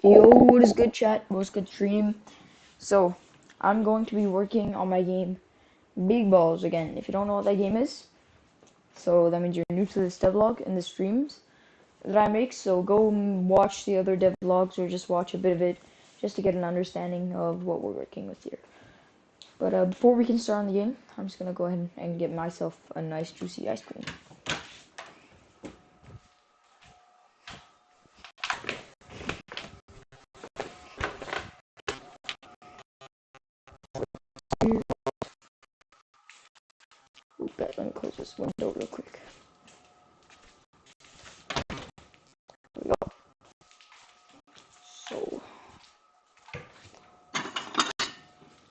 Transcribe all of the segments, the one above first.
Yo, what is good, chat? What's good, stream? So, I'm going to be working on my game Big Balls again. If you don't know what that game is, so that means you're new to this devlog and the streams that I make. So go and watch the other devlogs or just watch a bit of it just to get an understanding of what we're working with here. But before we can start on the game, I'm just gonna go ahead and get myself a nice juicy ice cream. Ooh, guys, let me close this window real quick. There we go. So,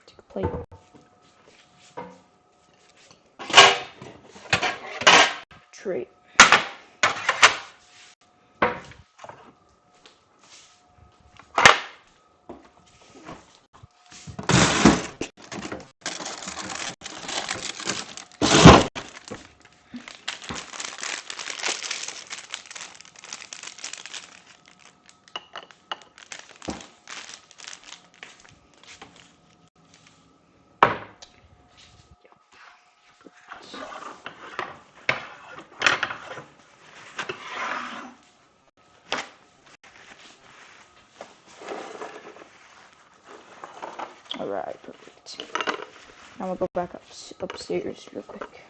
take a plate. Tray. Alright, perfect. Now we'll go back upstairs real quick.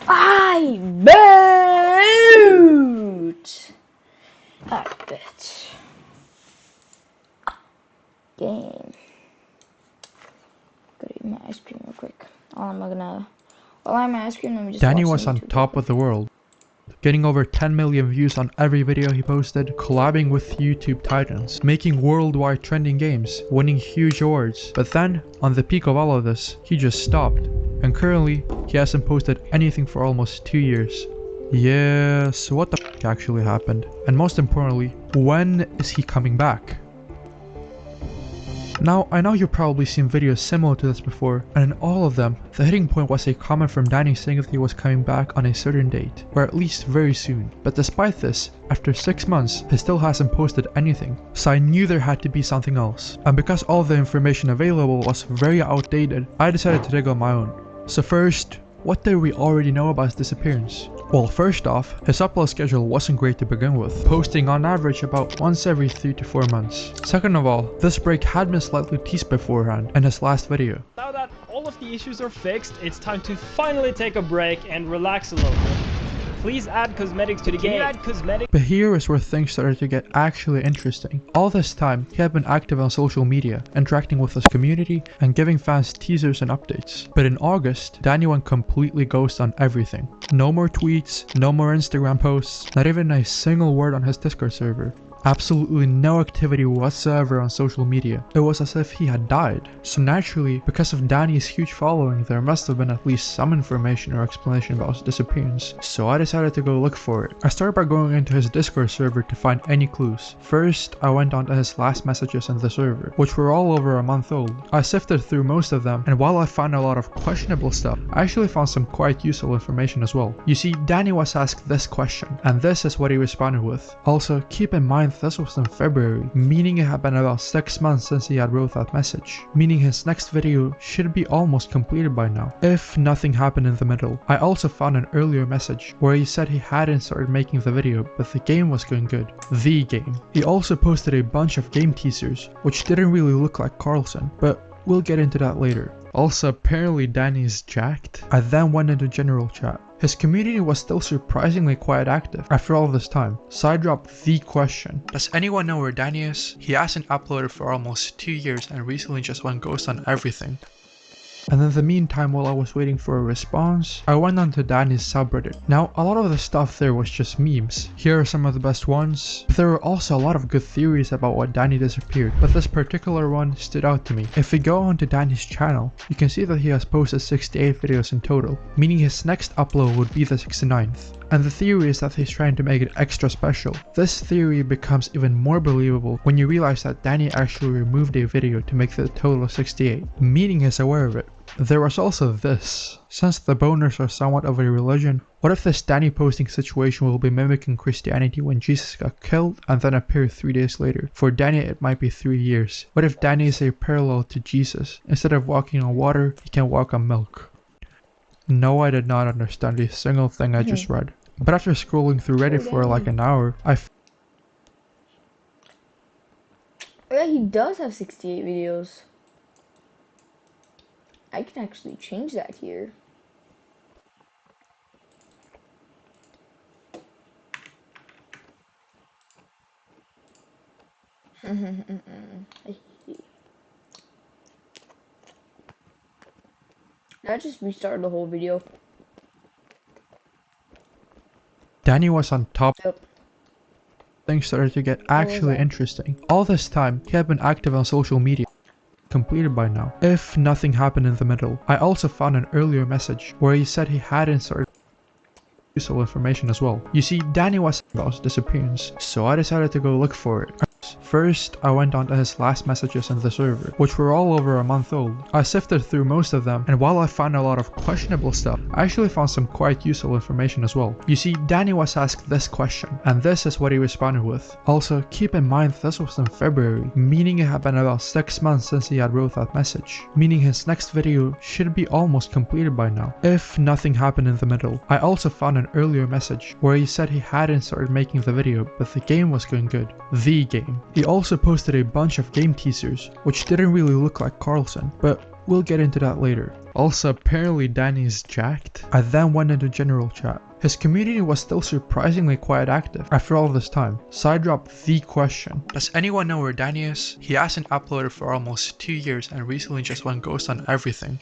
I bet. Game. Gotta eat my ice cream real quick. While I'm my ice cream, let me just Danny watch was some on YouTube top real of the world, getting over 10 million views on every video he posted, collabing with YouTube titans, making worldwide trending games, winning huge awards. But then, on the peak of all of this, he just stopped, and currently, he hasn't posted anything for almost 2 years. Yeah, so what the f actually happened? And most importantly, when is he coming back? Now, I know you've probably seen videos similar to this before, and in all of them, the hitting point was a comment from Danny saying that he was coming back on a certain date, or at least very soon. But despite this, after 6 months, he still hasn't posted anything, so I knew there had to be something else. And because all the information available was very outdated, I decided to dig on my own. So first, what did we already know about his disappearance? Well, first off, his upload schedule wasn't great to begin with, posting on average about once every 3 to 4 months. Second of all, this break had been slightly teased beforehand in his last video. Now that all of the issues are fixed, it's time to finally take a break and relax a little bit. Please add cosmetics to the game. Add cosmetics? But here is where things started to get actually interesting. All this time, he had been active on social media, interacting with his community and giving fans teasers and updates. But in August, Danny went completely ghost on everything. No more tweets, no more Instagram posts, not even a single word on his Discord server. Absolutely no activity whatsoever on social media. It was as if he had died. So naturally, because of Danny's huge following, there must have been at least some information or explanation about his disappearance. So I decided to go look for it. I started by going into his Discord server to find any clues. First, I went onto his last messages in the server, which were all over a month old. I sifted through most of them, and while I found a lot of questionable stuff, I actually found some quite useful information as well. You see, Danny was asked this question, and this is what he responded with. Also, keep in mind this was in February, meaning it had been about 6 months since he had wrote that message, meaning his next video should be almost completed by now, if nothing happened in the middle. I also found an earlier message where he said he hadn't started making the video, but the game was going good. The game. He also posted a bunch of game teasers, which didn't really look like Carlson, but we'll get into that later. Also, apparently Danny's jacked. I then went into general chat. His community was still surprisingly quite active after all this time, so I dropped the question. Does anyone know where Danny is? He hasn't uploaded for almost 2 years and recently just went ghost on everything. And in the meantime, while I was waiting for a response, I went onto Danny's subreddit. Now, a lot of the stuff there was just memes. Here are some of the best ones, but there were also a lot of good theories about why Danny disappeared, but this particular one stood out to me. If we go onto Danny's channel, you can see that he has posted 68 videos in total, meaning his next upload would be the 69th. and the theory is that he's trying to make it extra special. This theory becomes even more believable when you realize that Danny actually removed a video to make the total of 68, meaning he's aware of it. There was also this. Since the boners are somewhat of a religion, what if this Danny posting situation will be mimicking Christianity when Jesus got killed and then appeared 3 days later? For Danny it might be 3 years. What if Danny is a parallel to Jesus? Instead of walking on water, he can walk on milk. No, I did not understand a single thing I just read. But after scrolling through Reddit for like an hour, Yeah, he does have 68 videos. I can actually change that here. I just restarted the whole video. Danny was on top. Yep. Things started to get actually interesting. All this time, he had been active on social media. Completed by now. If nothing happened in the middle, I also found an earlier message where he said he hadn't started useful information as well. You see, Danny was about his disappearance, so I decided to go look for it. First, I went on to his last messages in the server, which were all over a month old. I sifted through most of them, and while I found a lot of questionable stuff, I actually found some quite useful information as well. You see, Danny was asked this question, and this is what he responded with. Also, keep in mind this was in February, meaning it had been about 6 months since he had wrote that message, meaning his next video should be almost completed by now, if nothing happened in the middle. I also found an earlier message where he said he hadn't started making the video, but the game was going good. The game. He also posted a bunch of game teasers, which didn't really look like Carlson, but we'll get into that later. Also, apparently Danny's jacked. I then went into general chat. His community was still surprisingly quite active after all this time, so I dropped the question. Does anyone know where Danny is? He hasn't uploaded for almost 2 years and recently just went ghost on everything.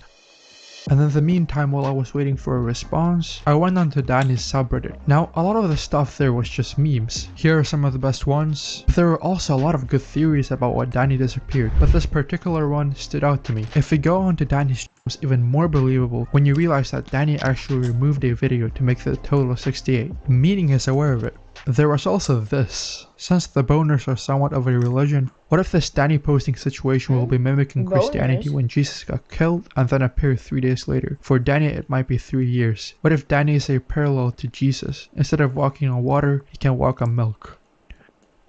And in the meantime, while I was waiting for a response, I went onto Danny's subreddit. Now, a lot of the stuff there was just memes. Here are some of the best ones. But there were also a lot of good theories about why Danny disappeared, but this particular one stood out to me. If we go onto Danny's, it's even more believable when you realize that Danny actually removed a video to make the total of 68, meaning he's aware of it. There was also this. Since the boners are somewhat of a religion, what if this Danny posting situation will be mimicking Christianity when Jesus got killed and then appeared 3 days later? For Danny it might be 3 years. What if Danny is a parallel to Jesus? Instead of walking on water, he can walk on milk.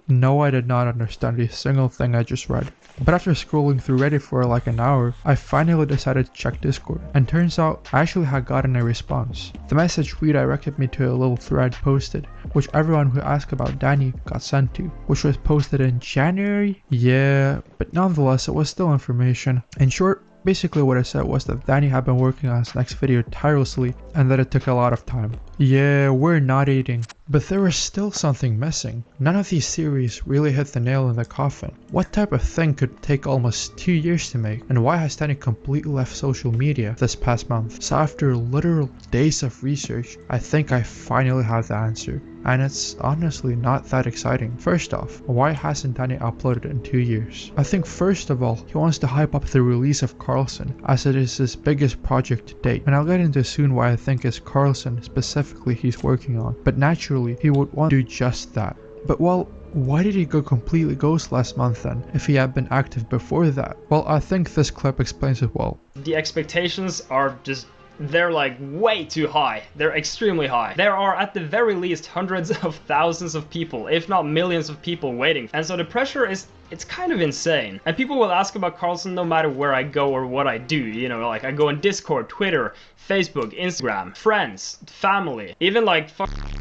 No, I did not understand a single thing I just read. But after scrolling through Reddit for like an hour, I finally decided to check Discord, and turns out I actually had gotten a response. The message redirected me to a little thread posted, which everyone who asked about Danny got sent to, which was posted in January? Yeah, but nonetheless it was still information. In short, basically what it said was that Danny had been working on his next video tirelessly and that it took a lot of time. Yeah, we're not eating. But there was still something missing. None of these theories really hit the nail in the coffin. What type of thing could take almost 2 years to make? And why has Danny completely left social media this past month? So after literal days of research, I think I finally have the answer. And it's honestly not that exciting. First off, why hasn't Danny uploaded in 2 years? I think first of all, he wants to hype up the release of Carlson, as it is his biggest project to date. And I'll get into soon why I think it's Carlson specifically he's working on. But naturally, he would want to do just that. But well, why did he go completely ghost last month then, if he had been active before that? Well, I think this clip explains it well. The expectations are just... they're like way too high. They're extremely high. There are at the very least hundreds of thousands of people, if not millions of people waiting. And so the pressure is, it's kind of insane. And people will ask about Carlson no matter where I go or what I do. You know, like I go on Discord, Twitter, Facebook, Instagram, friends, family, even like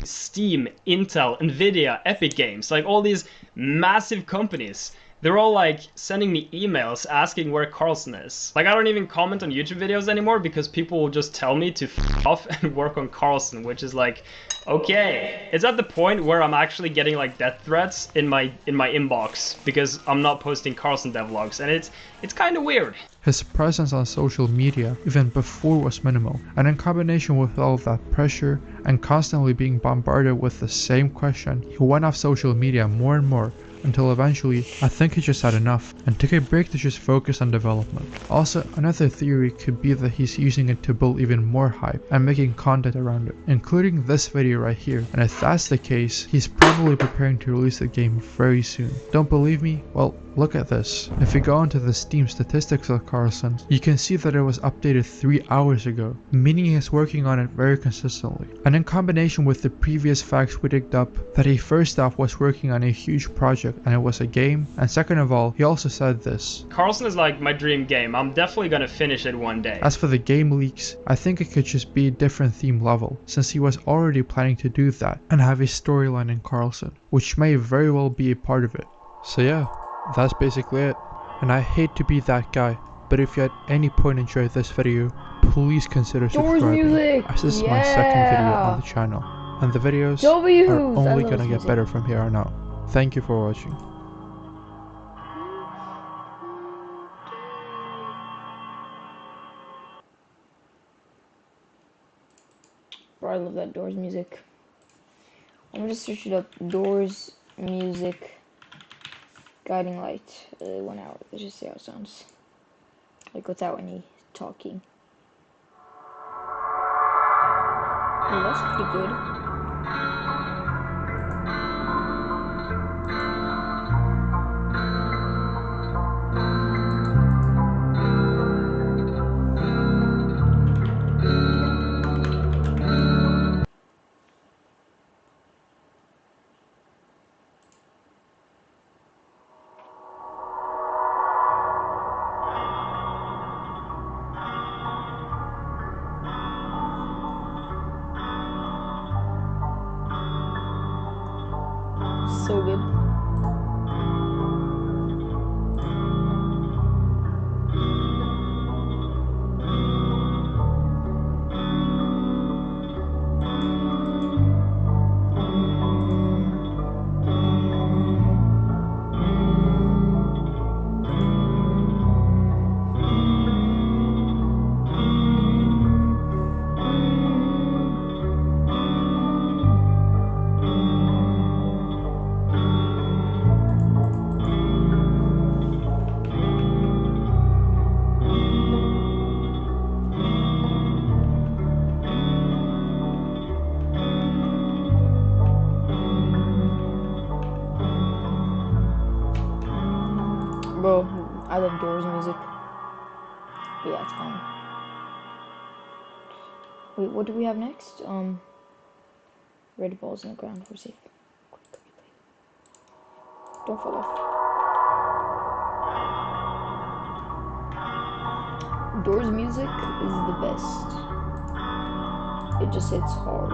Steam, Intel, Nvidia, Epic Games, like all these massive companies. They're all like sending me emails asking where Carlson is. Like I don't even comment on YouTube videos anymore because people will just tell me to f off and work on Carlson, which is like, okay. It's at the point where I'm actually getting like death threats in my inbox because I'm not posting Carlson devlogs, and it's kind of weird. His presence on social media even before was minimal, and in combination with all that pressure and constantly being bombarded with the same question, he went off social media more and more, until eventually I think he just had enough and took a break to just focus on development. Also, another theory could be that he's using it to build even more hype and making content around it, including this video right here, and if that's the case, he's probably preparing to release the game very soon. Don't believe me? Well, look at this. If we go into the Steam statistics of Carlson, you can see that it was updated 3 hours ago, meaning he's working on it very consistently. And in combination with the previous facts we digged up, that he first off was working on a huge project and it was a game, and second of all, he also said this. Carlson is like my dream game. I'm definitely gonna finish it one day. As for the game leaks, I think it could just be a different theme level, since he was already planning to do that and have a storyline in Carlson, which may very well be a part of it. So yeah, that's basically it. And I hate to be that guy, but if you at any point enjoyed this video, please consider Doors subscribing, music! as this is my second video on Yeah! the channel, and the videos W's! are I only love gonna this get music. better from here on out. Thank you for watching. Bro, I love that Doors music. I'm gonna search it up. Doors music guiding light. 1 hour. Let's just see how it sounds. Like without any talking. Oh, that's pretty good. So good. Bro, I love Doors music. But yeah, it's fine. Wait, what do we have next? Red balls in the ground. We're safe. Quick, don't fall off. Doors music is the best. It just hits hard.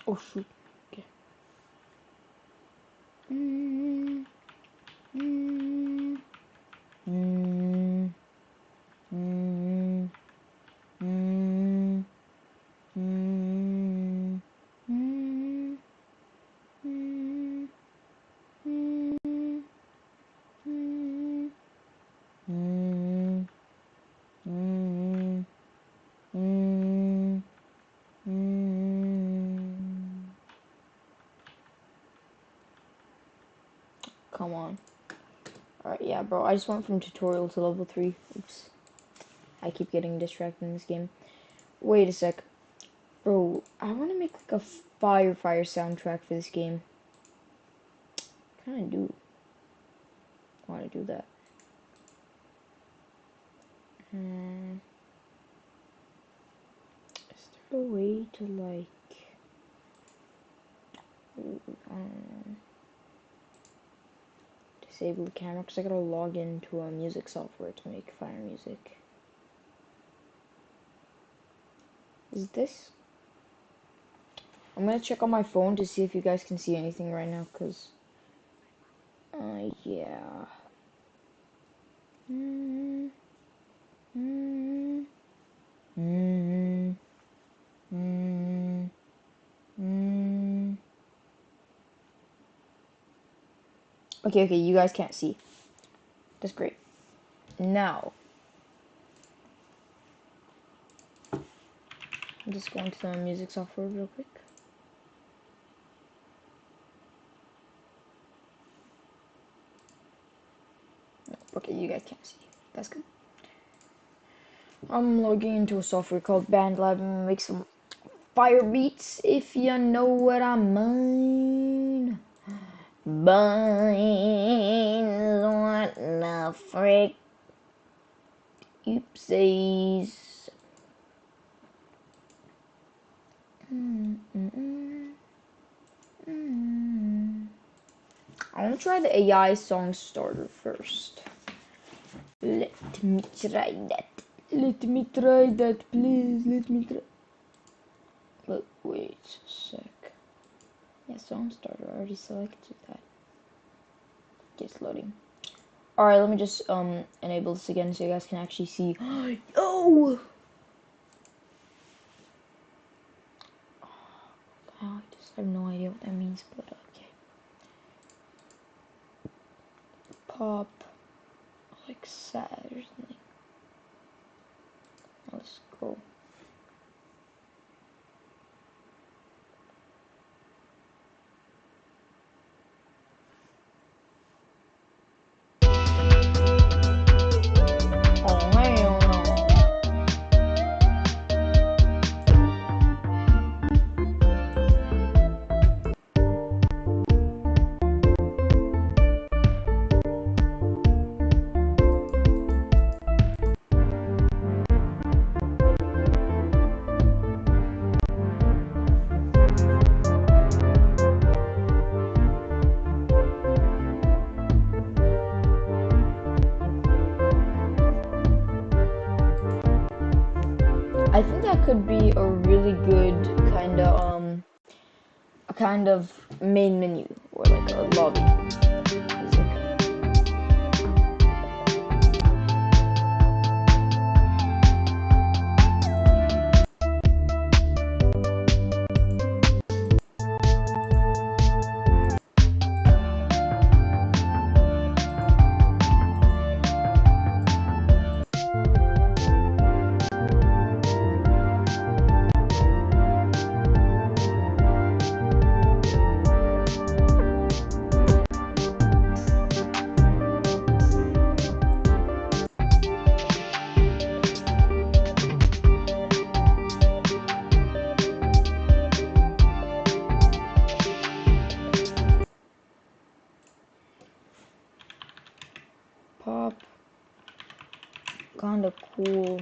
Oh shoot. Okay. Mm, mm, mm, mm, mm, mm, mm, mm, mm, mm, mm, mm, mm. Yeah, bro, I just went from tutorial to level 3. Oops. I keep getting distracted in this game. Wait a sec. Bro, I want to make like a fire soundtrack for this game. Kinda do want to do that. Is there a way to like... disable the camera? Because I gotta log into a music software to make fire music. Is this? I'm gonna check on my phone to see if you guys can see anything right now, because... yeah. Okay, you guys can't see. That's great. Now, I'm just going to the music software real quick. Okay, you guys can't see. That's good. I'm logging into a software called BandLab and make some fire beats, if you know what I mean. Buns, what the frick? Oopsies. I want to try the AI song starter first. Let me try that. Let me try that, please. Let me try. But wait a sec. Yeah, song starter. I already selected that. It's loading. Alright, let me just enable this again so you guys can actually see. Oh! I just have no idea what that means, but okay. Pop, like sad or something. Let's go. Oh, hell no. I think that could be a really good kind of main menu or like a lobby. Pop, kinda cool.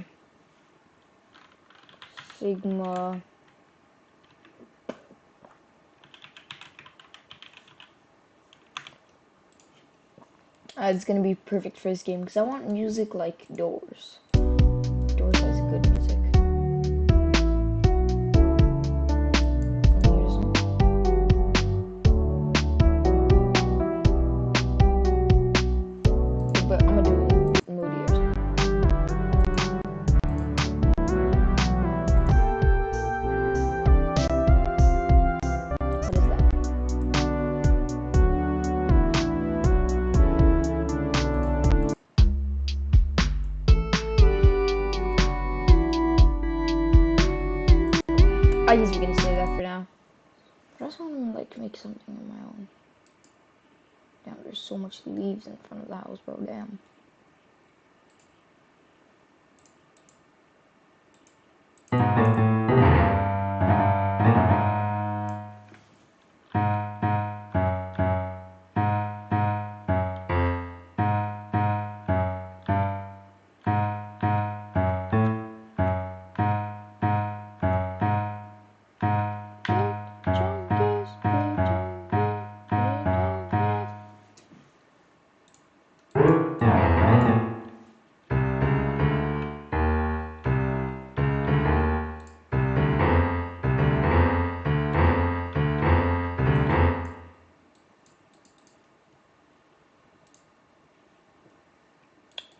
Sigma. It's gonna be perfect for this game because I want music like Doors. Doors has good music. Here's one. But I'm gonna do moody or something. What is that? I guess we can say that for now. But I also want to like make something on my own. Damn, there's so much leaves in front of the house, bro. Damn.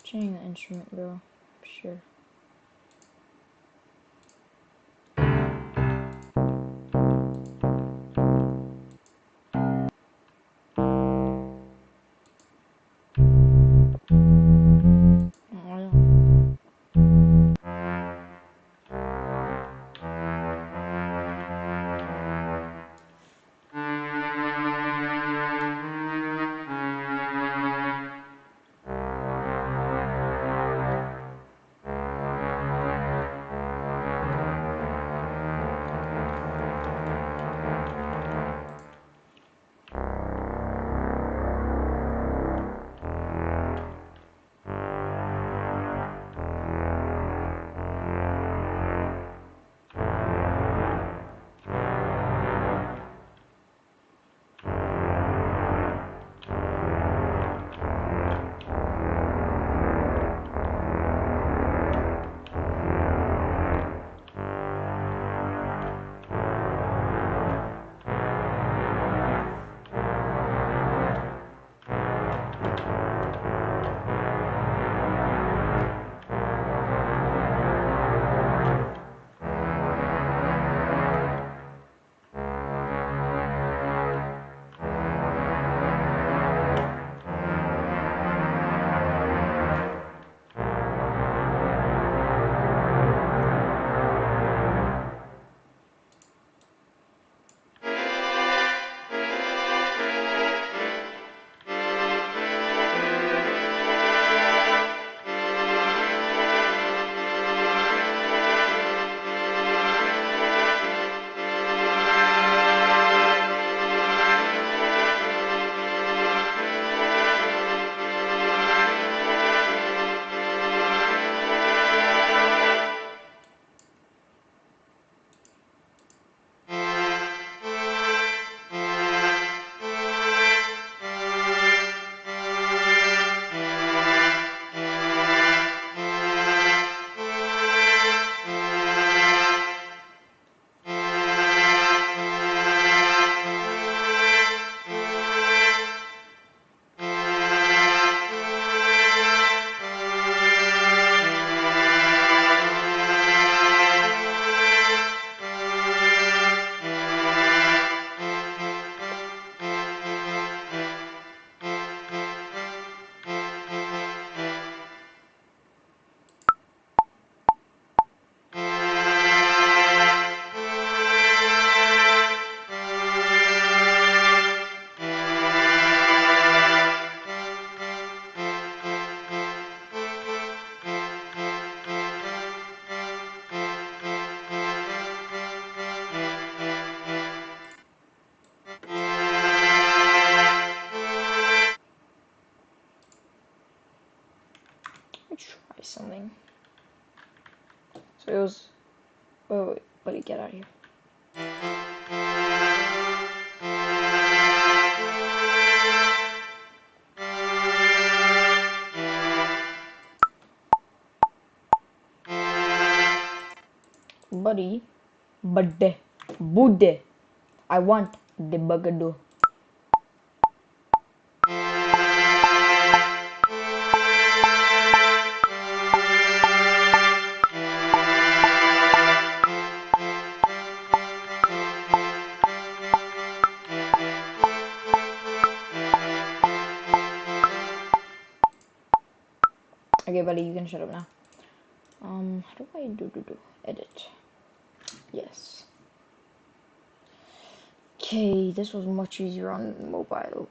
Changing the instrument, bro. Sure. Oh, yeah. Let me try something. So it was. Wait, buddy, get out of here. Buddy, Budde. I want the bugado. Okay, buddy, you can shut up now. How do I do? Edit. Yes. Okay, this was much easier on mobile.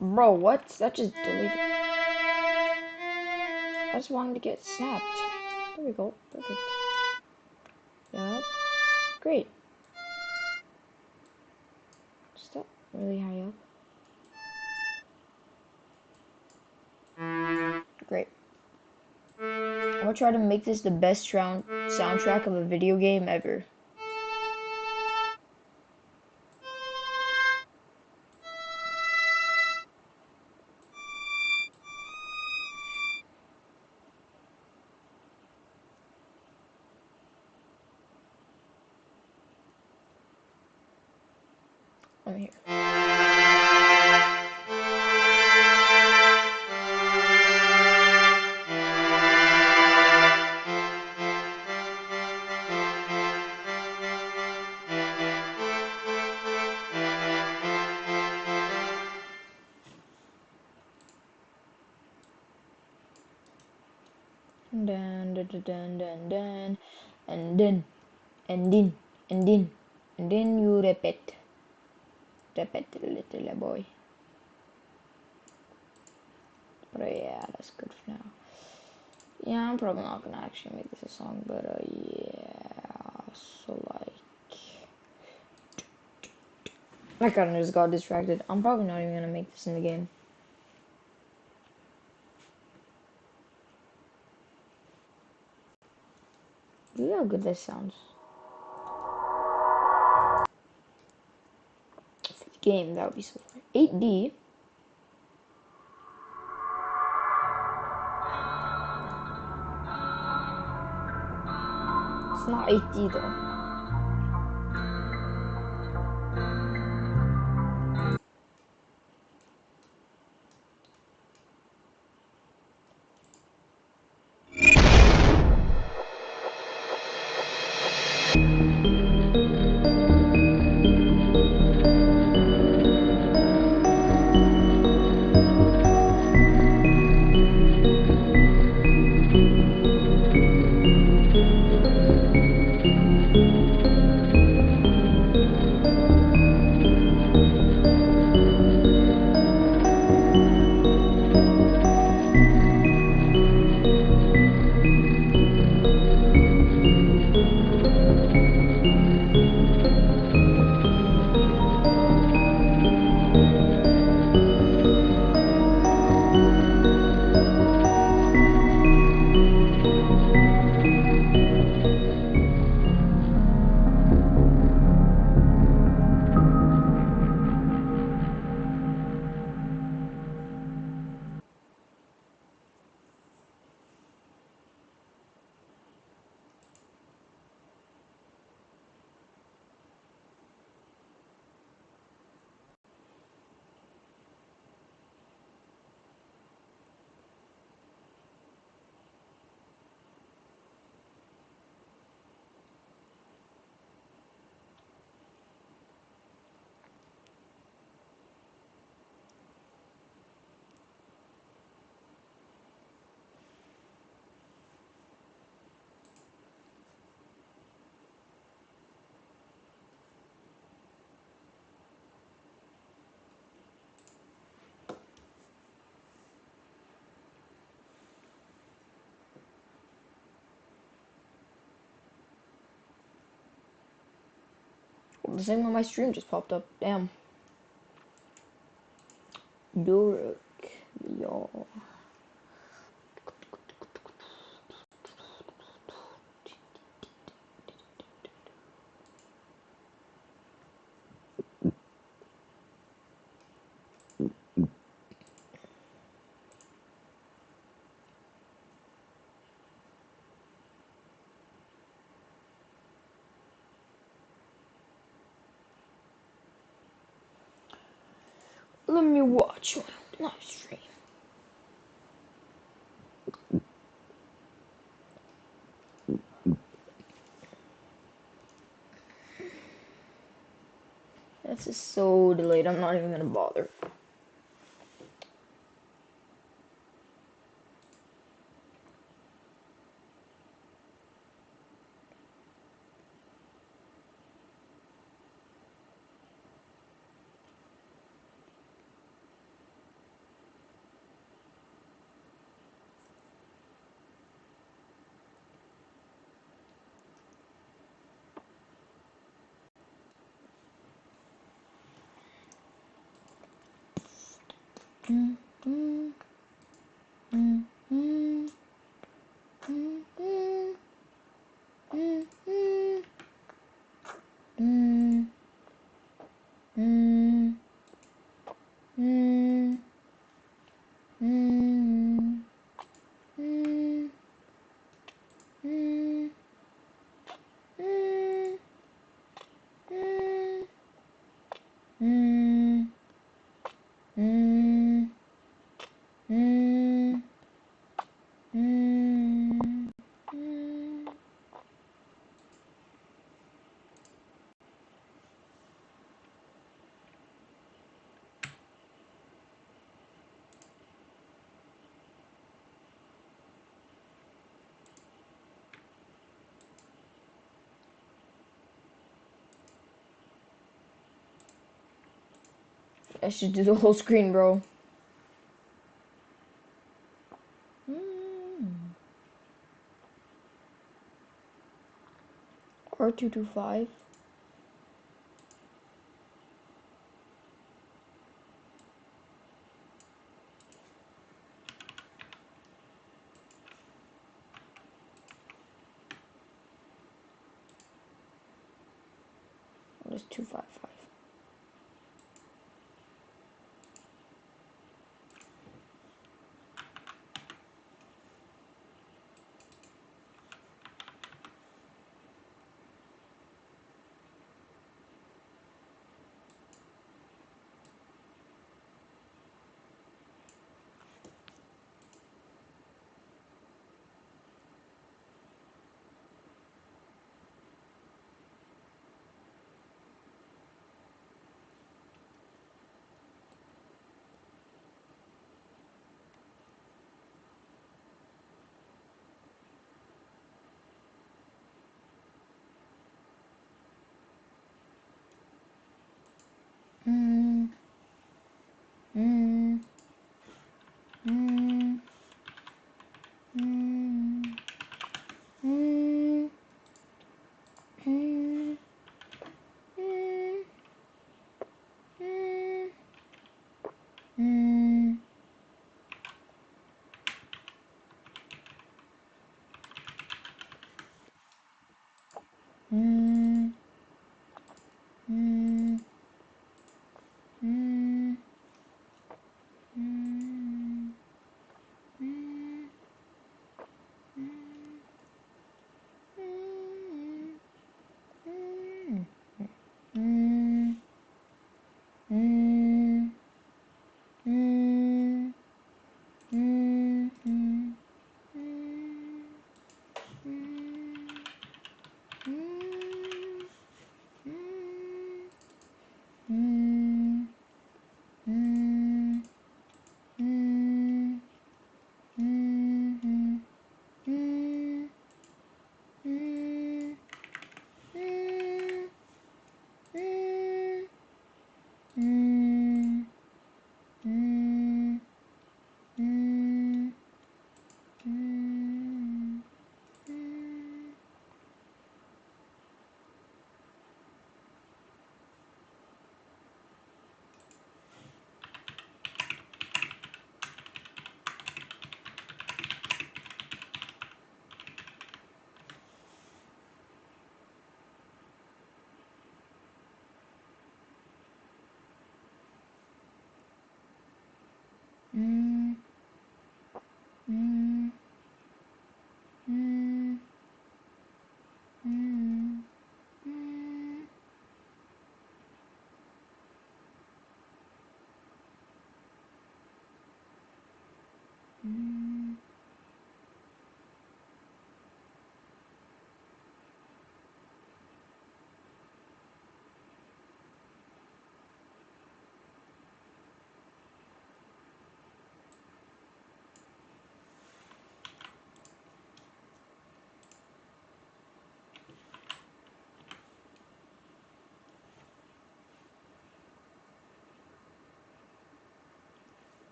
Bro, what? That just deleted. I just wanted to get snapped. There we go. Perfect. Yep. Great. Stop really high up. Great. I'm gonna try to make this the best soundtrack of a video game ever. Let me hear. Dun, dun, dun, dun, dun, dun. And then, and then, and then you repeat. Repeat, little boy. But yeah, that's good for now. Yeah, I'm probably not gonna actually make this a song, but yeah, so like, I kinda just got distracted. I'm probably not even gonna make this in the game. Look how good this sounds. For the game, that would be so fun. 8D. It's not 8D though. Well, the same when my stream just popped up. Damn. Dork. Y'all. Let me watch my live stream. This is so delayed, I'm not even gonna bother. I should do the whole screen, bro. R225. What is 255?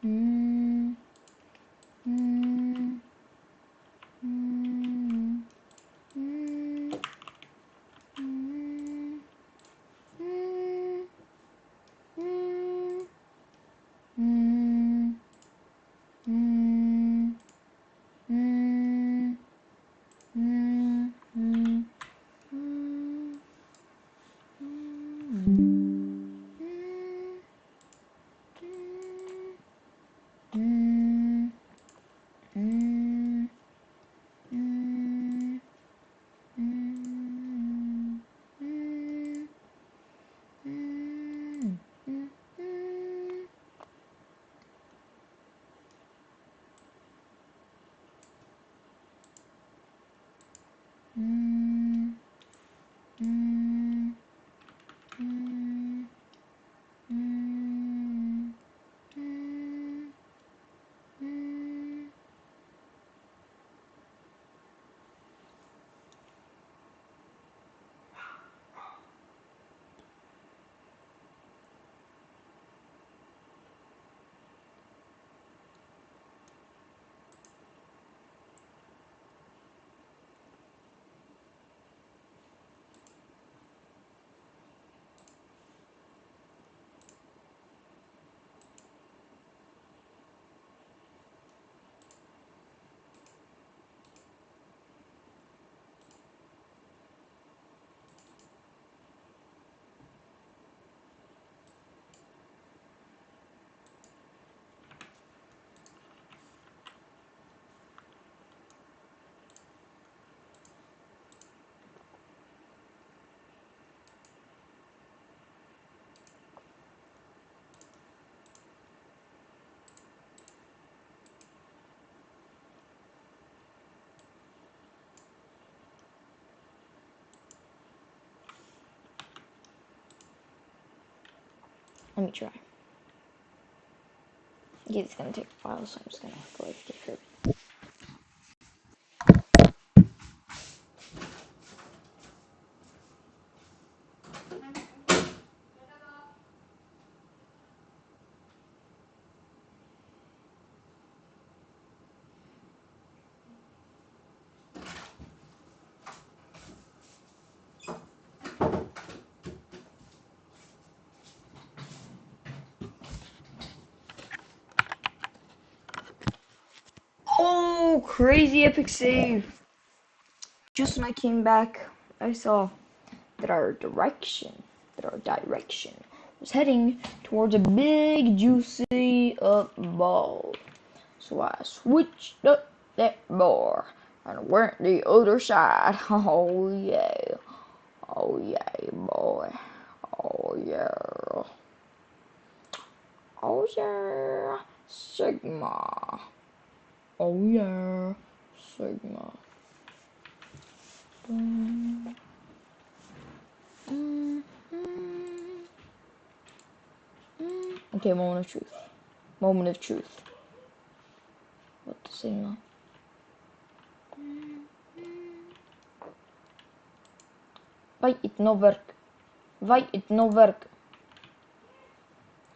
Mm, mm, mm, mm, mm, mm, mm, mm, mm, mm, mm, mm, mm. Let me try. Yeah, it's gonna take a while, so I'm just gonna go like get through. Oh, crazy epic save! Just when I came back, I saw that our direction was heading towards a big juicy up ball. So I switched up that bar and went the other side. Oh yeah. Oh yeah, boy. Oh yeah. Oh yeah. Sigma. Oh yeah. Sigma. Mm, mm, mm, mm. Okay, moment of truth. Moment of truth. What the Sigma? Why it no work? Why it no work?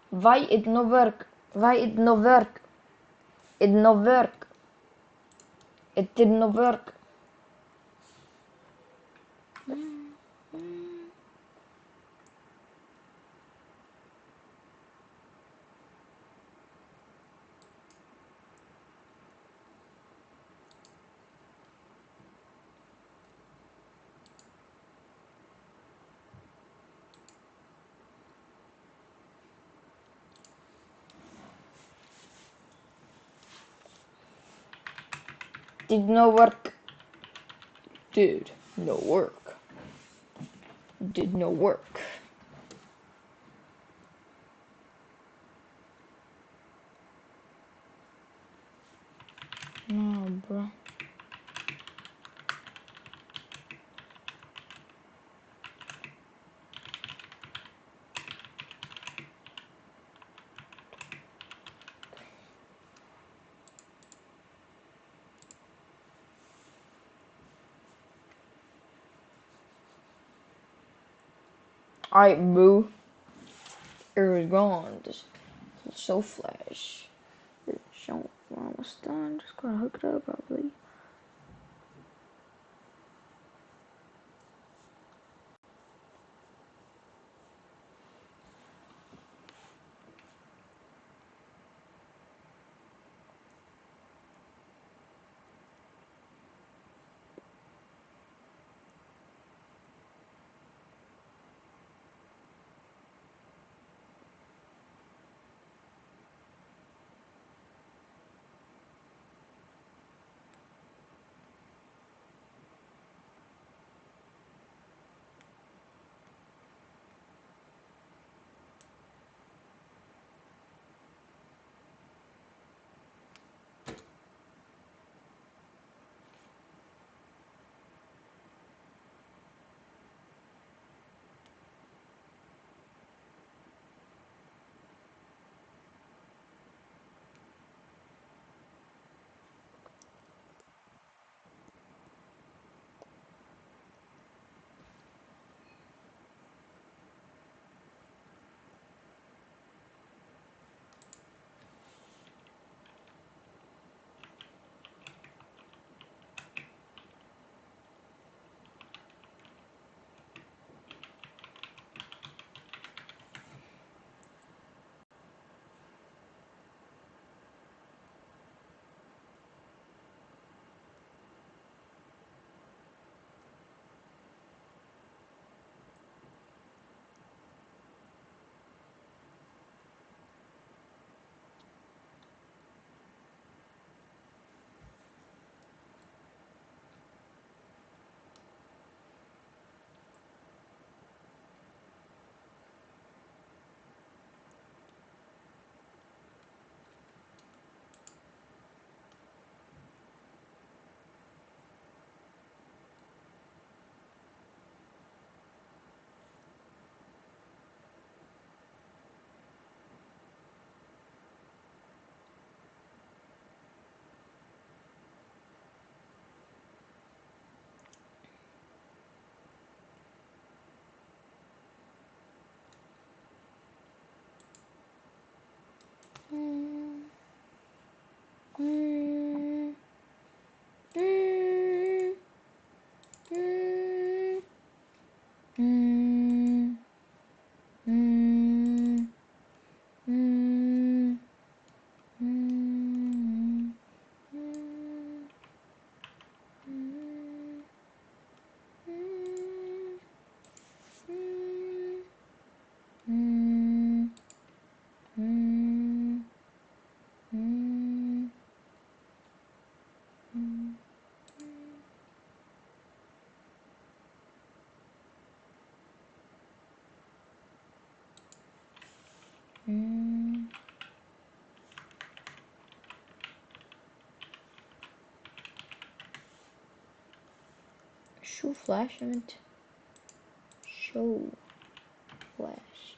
Why it no work? Why it no work? It no work. It did not work. Did not work. Did no work. Did no work. No, bro. Alright, boo. It was gone. This is so flash. Gotta hook it up properly. Show flash event. Show flash.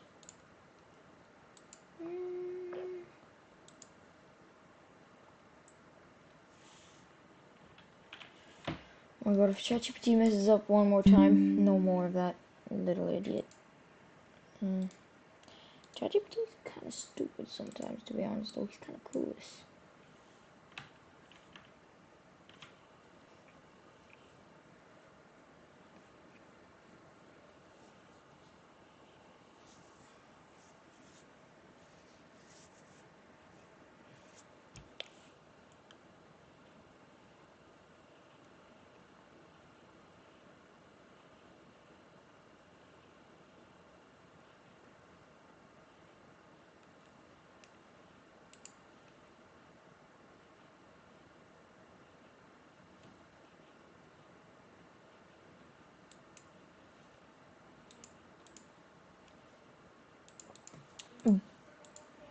Oh my god, if ChatGPT messes up one more time, no more of that little idiot. ChatGPT is kind of stupid sometimes, to be honest, though. He's kind of clueless.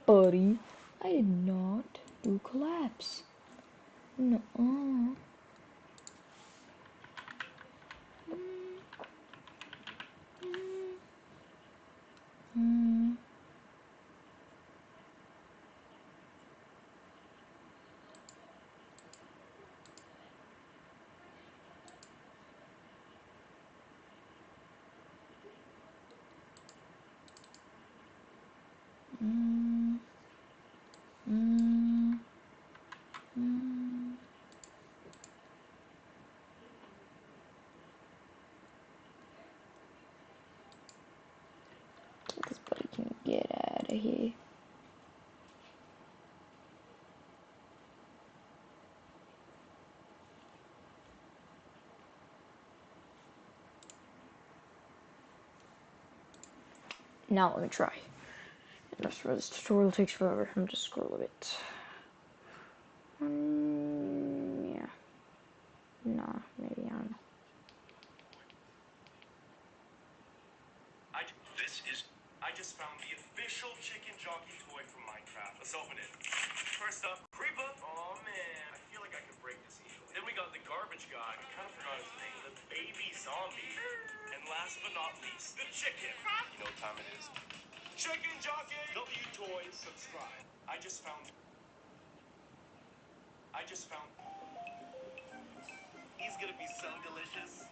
Buddy, I did not do collapse. No. of here. Now let me try. And that's where this tutorial takes forever. I'm just scroll a bit. Yeah. Nah, maybe I don't know. I just found the official chicken jockey toy from Minecraft. Let's open it. First up, Creeper. Oh man, I feel like I could break this easily. Then we got the garbage guy. I kind of forgot his name. The baby zombie. And last but not least, the chicken. You know what time it is? Chicken jockey. W Toys. Subscribe. I just found. He's gonna be so delicious.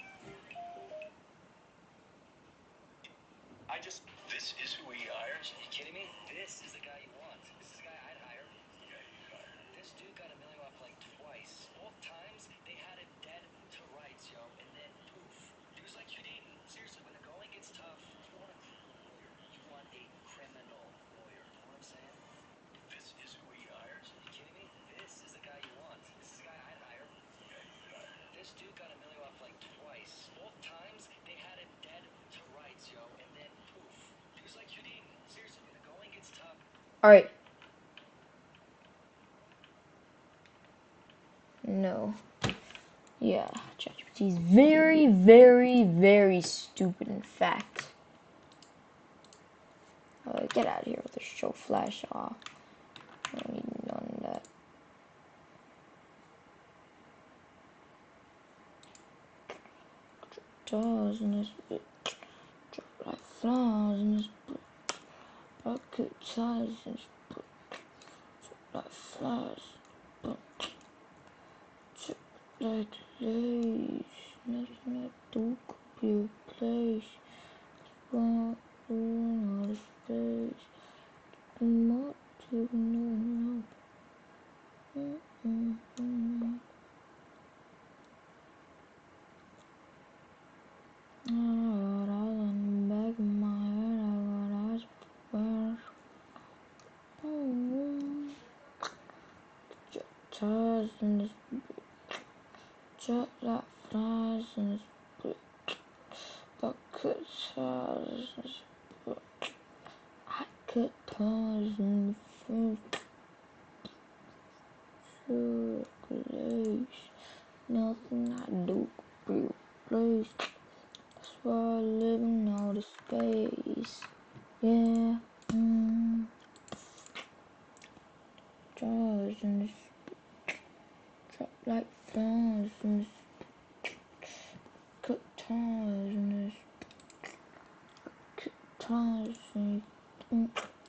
This is who he hires? Are you kidding me? This is the guy you want. This is the guy I'd hire. This dude got a million off like twice. Both times they had him dead to rights, yo, and then poof. He was like Houdini. Seriously, when the going gets tough, you want a lawyer. You want a criminal lawyer. You know what I'm saying? This is who he hires? Are you kidding me? This is the guy you want. This is the guy I'd hire. This dude got a million off like twice. Both times they had him dead to rights, yo, and then poof. He was like Houdini. Seriously, when the going gets tough. Alright. No. Yeah, ChatGPT is very, very, very stupid, in fact. Get out of here with the show flash. I don't need none of that. Stars in this bitch. Drop like flies in this bitch. Rocket ties in this bitch. Drop like flies. Drop like lace. Nothing I do could be replaced. Run out of space. The more you know. Ties in this bitch. Jet like flies in this bitch. Bucket ties in this bitch. I cut ties in the bitch. Circulation. Nothing I do could be replaced. That's why I live in outer space. Yeah. Ties in this drop like flies in this cut ties in this cut ties in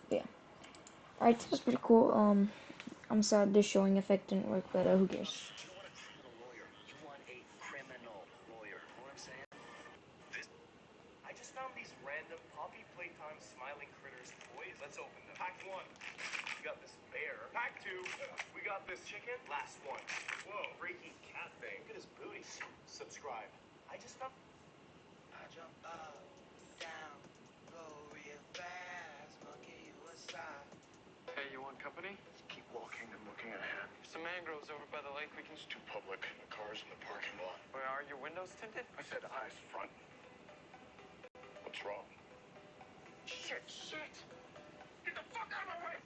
yeah. Alright, that was pretty cool. I'm sad this showing effect didn't work, but who cares? You want a criminal lawyer. You want a criminal lawyer. You know what I'm saying? I just found these random Poppy Playtime Smiling Critters toys. Let's open them. Pack 1. We got this bear. Pack 2. We got this chicken. Last one. Whoa, freaky cat thing. Look at his booty. Subscribe. I just found. I jump up, down, go real fast, monkey you aside. Hey, you want company? Keep walking and looking ahead. Some mangroves over by the lake. It's too public. The car's in the parking lot. Where are your windows tinted? I said eyes front. What's wrong? Shit! Get the fuck out of my way!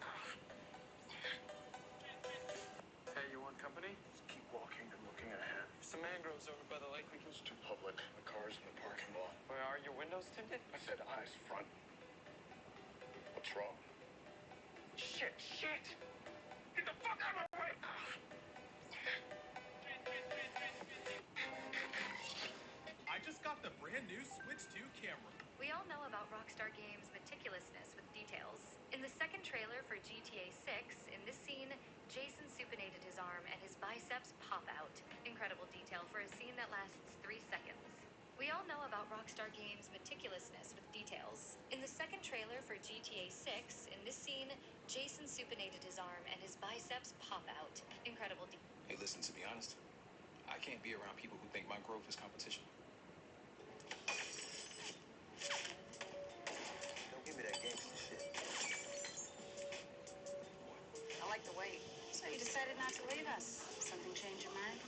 Hey, you want company? Keep walking and looking ahead. Some mangroves over by the lake. It's too public. The car's in the parking lot. Where are your windows tinted? I said eyes front. What's wrong? Shit! Get the fuck out of my way! I just got the brand new Switch 2 camera. We all know about Rockstar Games' meticulousness with details. In the second trailer for GTA 6, in this scene, Jason supinated his arm and his biceps pop out. Incredible detail for a scene that lasts 3 seconds. We all know about Rockstar Games' meticulousness with details. In the second trailer for GTA 6, in this scene, Jason supinated his arm and his biceps pop out. Incredible detail. Hey, listen, to be honest, I can't be around people who think my growth is competition. Don't give me that gangster shit. to wait. So you decided not to leave us. Something changed your mind?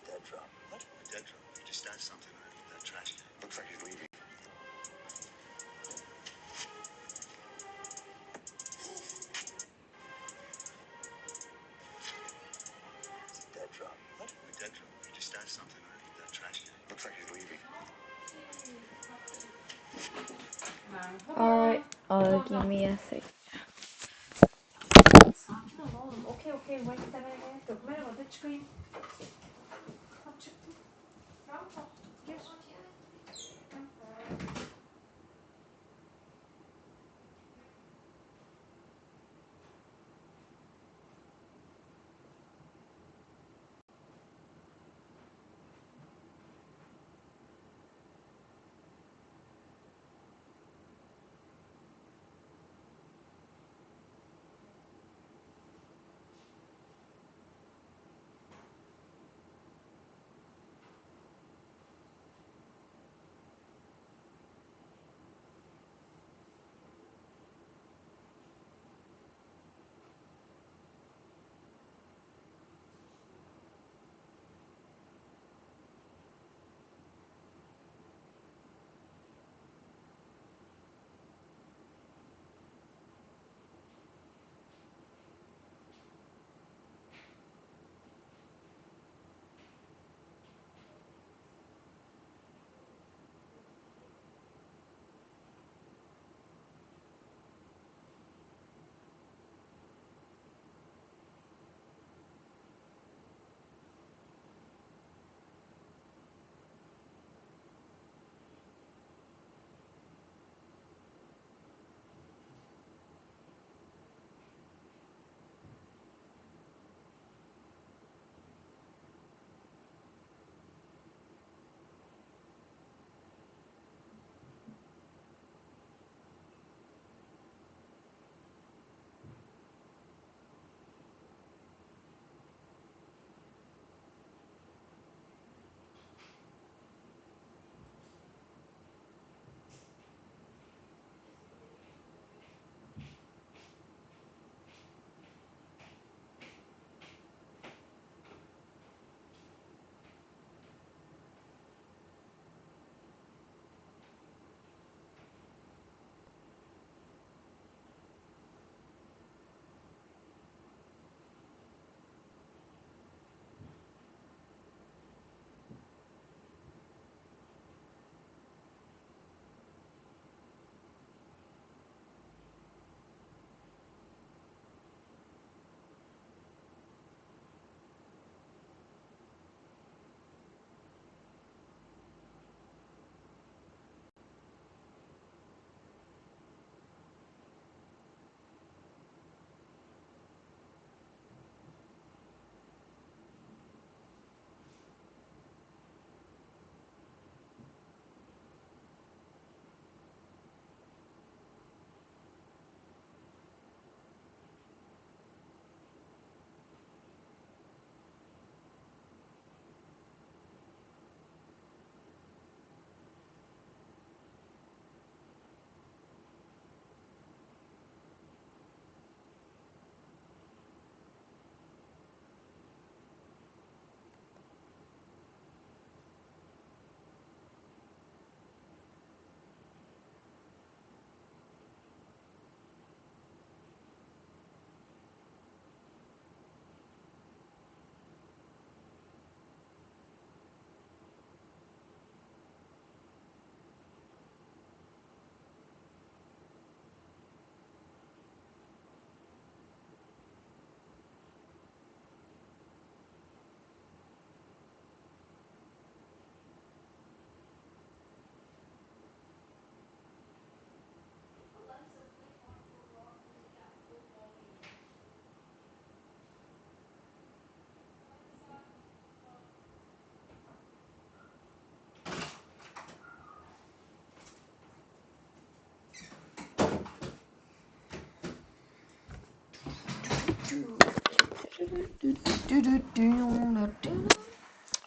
Dead drop. What? A dead drop. He just stashed something underneath that trash can. Looks like he's leaving. Dead drop. What? A dead drop. He just stashed something underneath that trash can. Looks like he's leaving. Alright, give me a sec. Sakin ol oğlum. Okey, vakit demeye gerek yok. Merhaba de çıkayım. Tamam çıktım. Rahat ol. Gir.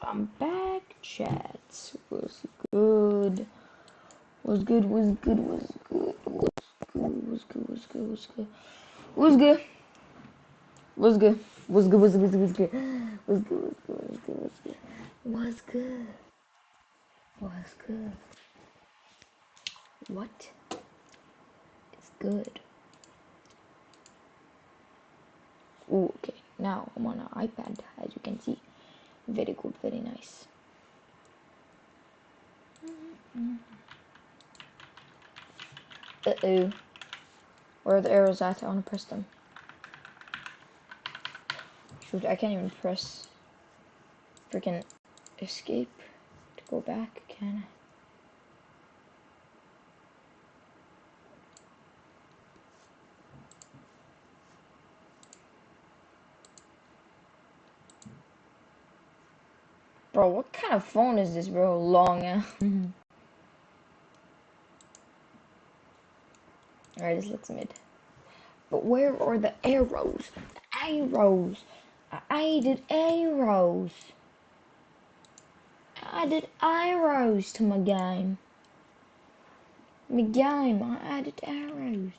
I'm back, chats. What's good? What's good? What's good? What's good? What's good? What's good? What's good? What's good? What's good? What's good? What's good? What's good? What's good? What's good? What's good? What's good? What's good? What is good? Ooh, okay. Now I'm on an iPad, as you can see. Very good, very nice. Uh-oh. Where are the arrows at? I want to press them. Shoot, I can't even press freaking escape to go back, can I? Bro, what kind of phone is this, bro? Long, Alright, this looks mid. But where are the arrows? The arrows! I added arrows! I added arrows to my game. My game, I added arrows.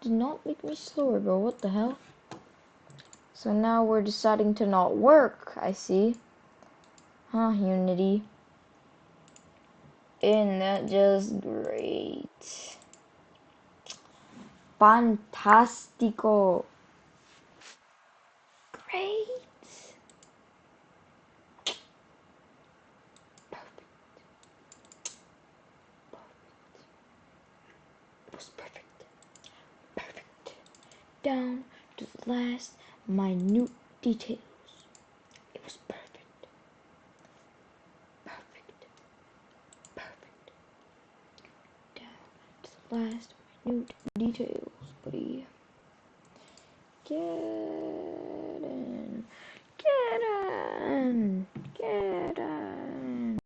did not make me slower, bro. What the hell? So now we're deciding to not work, I see. Huh, Unity. Isn't that just great? Fantastico. Great. Perfect. It was perfect. Perfect. Down to the last minute details. It was perfect. Perfect. Perfect. Down to the last minute details, buddy. Get in. Get in. Get in.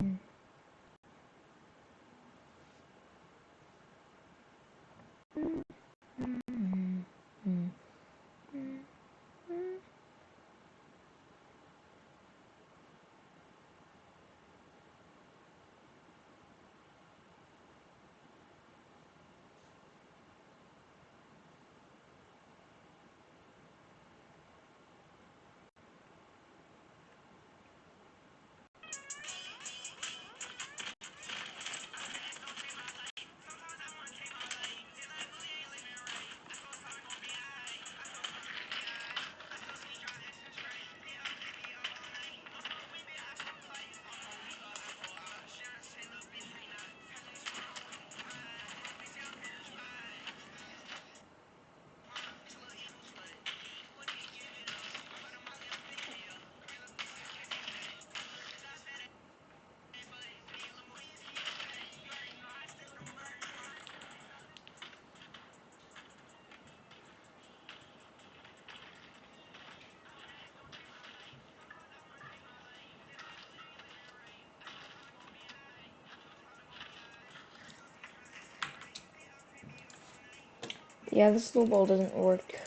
Yeah, the slow ball doesn't work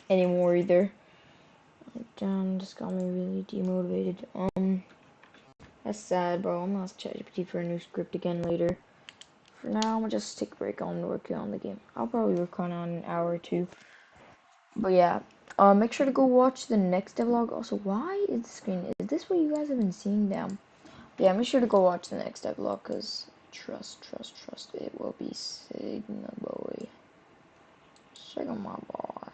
anymore either. Damn, this got me really demotivated. That's sad, bro. I'm gonna ask ChatGPT for a new script again later. For now, I'm gonna just take a break on working on the game. I'll probably work on an hour or two. But yeah, make sure to go watch the next devlog. Also, why is the screen? Is this what you guys have been seeing? Damn. Yeah, make sure to go watch the next devlog, cause trust, it will be Sigma boy. Sigma boy.